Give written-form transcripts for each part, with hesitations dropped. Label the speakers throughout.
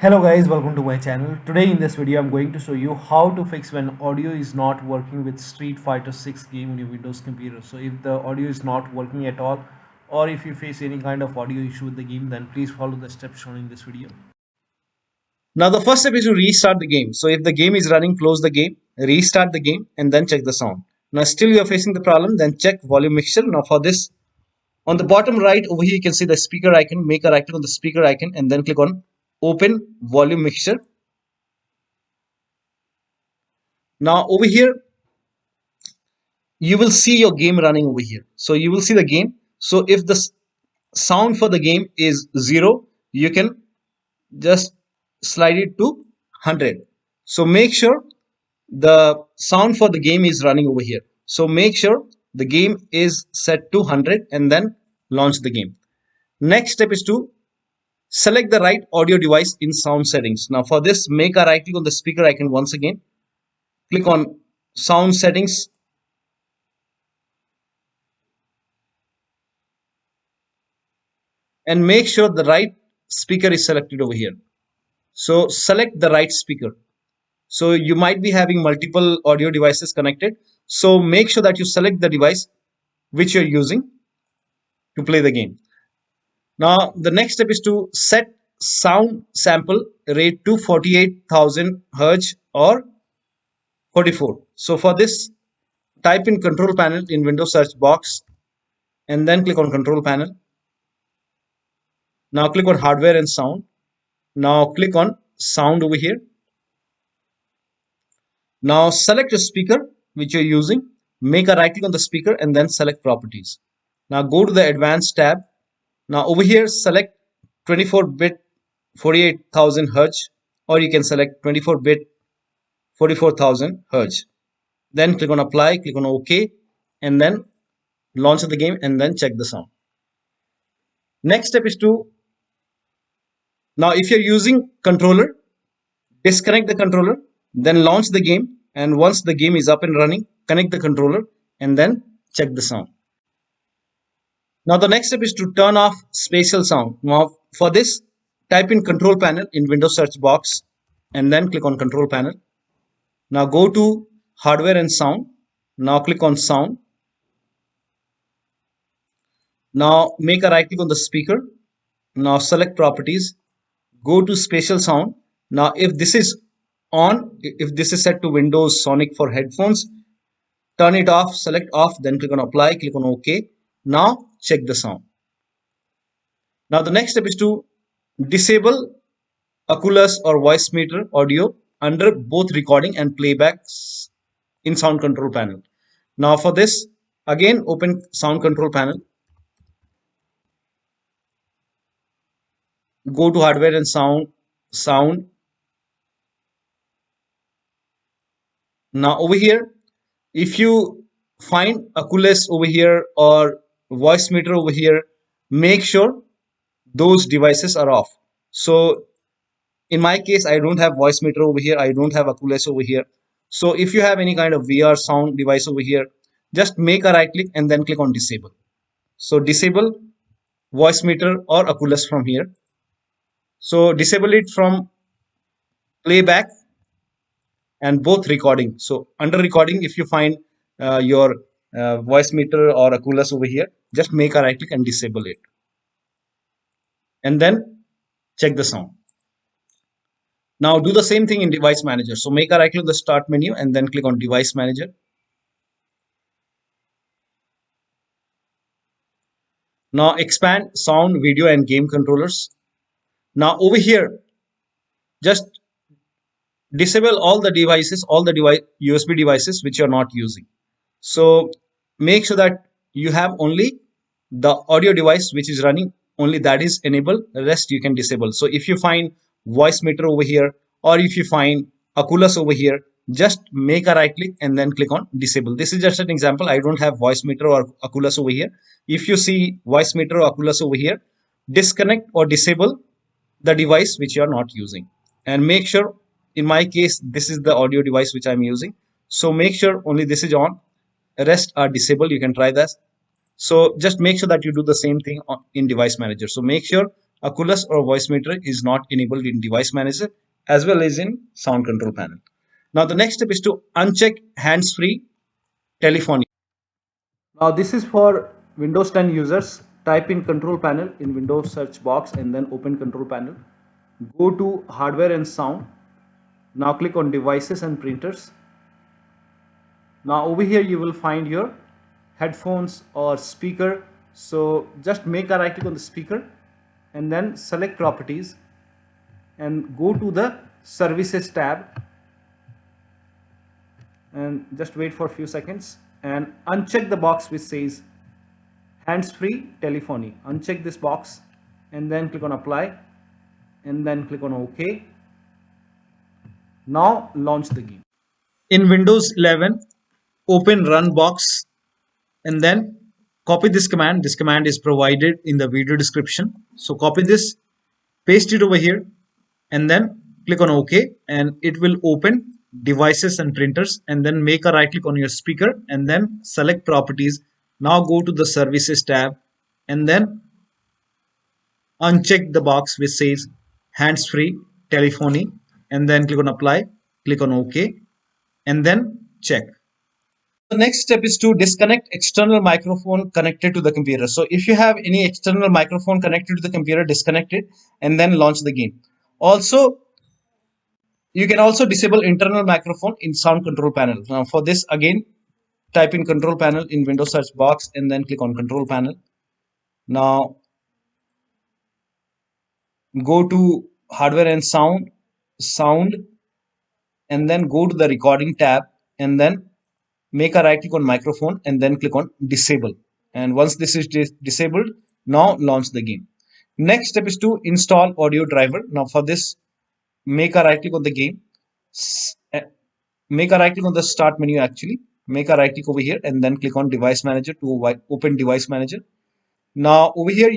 Speaker 1: Hello guys, welcome to my channel. Today in this video I'm going to show you how to fix when audio is not working with Street Fighter 6 game on your Windows computer. So if the audio is not working at all, or if you face any kind of audio issue with the game, then please follow the steps shown in this video.
Speaker 2: Now the first step is to restart the game. So if the game is running, close the game, restart the game and then check the sound. Now still you are facing the problem, then check volume mixture. Now for this, on the bottom right over here you can see the speaker icon. Make a right click on the speaker icon and then click on open volume mixture. Now over here you will see your game running over here. So you will see the game. So if the sound for the game is 0, you can just slide it to 100. So make sure the sound for the game is running over here. So make sure the game is set to 100 and then launch the game. Next step is to select the right audio device in sound settings. Now for this, make a right click on the speaker icon once again. Click on sound settings. And make sure the right speaker is selected over here. So select the right speaker. So you might be having multiple audio devices connected. So make sure that you select the device which you're using to play the game. Now the next step is to set sound sample rate to 48,000 Hz or 44. So for this, type in control panel in Windows search box and then click on control panel. Now click on hardware and sound. Now click on sound over here. Now select your speaker which you're using. Make a right click on the speaker and then select properties. Now go to the advanced tab. Now over here select 24-bit 48,000 Hz or you can select 24-bit 44,000 Hz. Then click on apply, click on OK and then launch the game and then check the sound. Next step is to, now if you're using controller, disconnect the controller, then launch the game, and once the game is up and running, connect the controller and then check the sound. Now the next step is to turn off spatial sound. Now for this, type in control panel in Windows search box and then click on control panel. Now go to hardware and sound. Now click on sound. Now make a right click on the speaker. Now select properties. Go to spatial sound. Now if this is on, if this is set to Windows Sonic for headphones, turn it off, select off, then click on apply, click on OK. Now check the sound. Now the next step is to disable Oculus or voicemeeter audio under both recording and playbacks in sound control panel. Now for this, again open sound control panel. Go to hardware and sound. Now over here, if you find Oculus over here or voicemeeter over here, make sure those devices are off. So in my case, I don't have voicemeeter over here, I don't have Oculus over here. So if you have any kind of VR sound device over here, just make a right click and then click on disable. So disable voicemeeter or Oculus from here. So disable it from playback and both recording. So under recording, if you find your voicemeeter or Oculus over here, just make a right click and disable it. And then check the sound. Now do the same thing in device manager. So make a right click on the start menu and then click on device manager. Now expand sound, video and game controllers. Now over here, just disable all the devices, all the USB devices which you're not using. So make sure that you have only the audio device which is running, only that is enabled, the rest you can disable. So if you find voicemeeter over here or if you find Oculus over here, just make a right click and then click on disable. This is just an example. I don't have voicemeter or Oculus over here. If you see voicemeter or Oculus over here, disconnect or disable the device which you are not using. And make sure, in my case, this is the audio device which I'm using. So make sure only this is on, rest are disabled. You can try that. So just make sure that you do the same thing in device manager. So make sure Oculus or voicemeeter is not enabled in device manager as well as in sound control panel. Now the next step is to uncheck hands-free telephony.
Speaker 1: Now this is for Windows 10 users. Type in control panel in Windows search box and then open control panel. Go to hardware and sound. Now click on devices and printers. Now over here you will find your headphones or speaker. So just make a right click on the speaker and then select properties and go to the services tab and just wait for a few seconds and uncheck the box which says hands-free telephony. Uncheck this box and then click on apply and then click on OK. Now launch the game.
Speaker 2: In Windows 11, open run box and then copy this command. This command is provided in the video description. So copy this, paste it over here and then click on OK and it will open devices and printers and then make a right click on your speaker and then select properties. Now go to the services tab and then uncheck the box which says hands-free telephony and then click on apply, click on OK and then check. The next step is to disconnect external microphone connected to the computer. So if you have any external microphone connected to the computer, disconnect it and then launch the game. Also, you can also disable internal microphone in sound control panel. Now for this again, type in control panel in Windows search box and then click on control panel. Now go to hardware and sound and then go to the recording tab and then make a right click on microphone and then click on disable. And once this is disabled, now launch the game. Next step is to install audio driver. Now for this, make a right click on the game, make a right click on the start menu actually, make a right click over here and then click on device manager to open device manager. Now over here,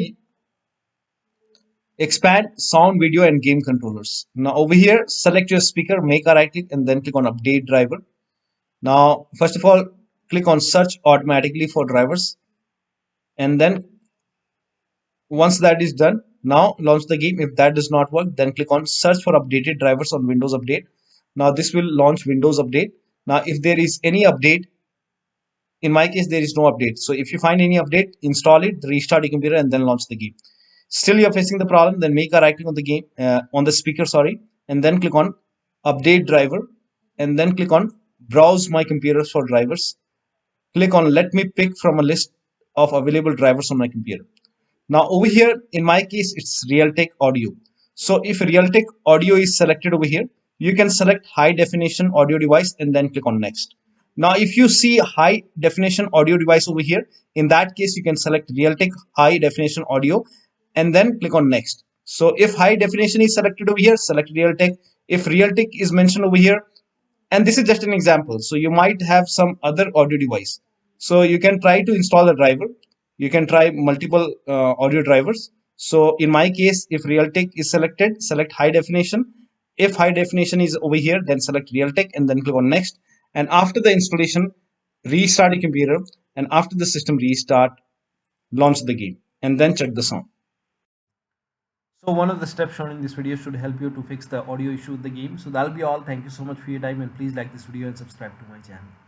Speaker 2: expand sound, video and game controllers. Now over here, select your speaker, make a right click and then click on update driver. Now, first of all, click on search automatically for drivers and then once that is done, now launch the game. If that does not work, then click on search for updated drivers on Windows Update. Now this will launch Windows Update. Now if there is any update, in my case there is no update. So if you find any update, install it, restart your computer and then launch the game. Still you're facing the problem, then make a right click on the game, on the speaker, sorry, and then click on update driver and then click on browse my computers for drivers. Click on let me pick from a list of available drivers on my computer. Now over here, in my case, it's Realtek audio. So if Realtek audio is selected over here, you can select high definition audio device and then click on next. Now if you see high definition audio device over here, in that case you can select Realtek high definition audio and then click on next. So if high definition is selected over here, select Realtek. If Realtek is mentioned over here, and this is just an example, so you might have some other audio device, so you can try to install a driver. You can try multiple audio drivers. So in my case, if Realtek is selected, select high definition. If high definition is over here, then select Realtek and then click on next. And after the installation, restart your computer, and after the system restart, launch the game and then check the sound.
Speaker 1: So one of the steps shown in this video should help you to fix the audio issue with the game. So that'll be all. Thank you so much for your time and please like this video and subscribe to my channel.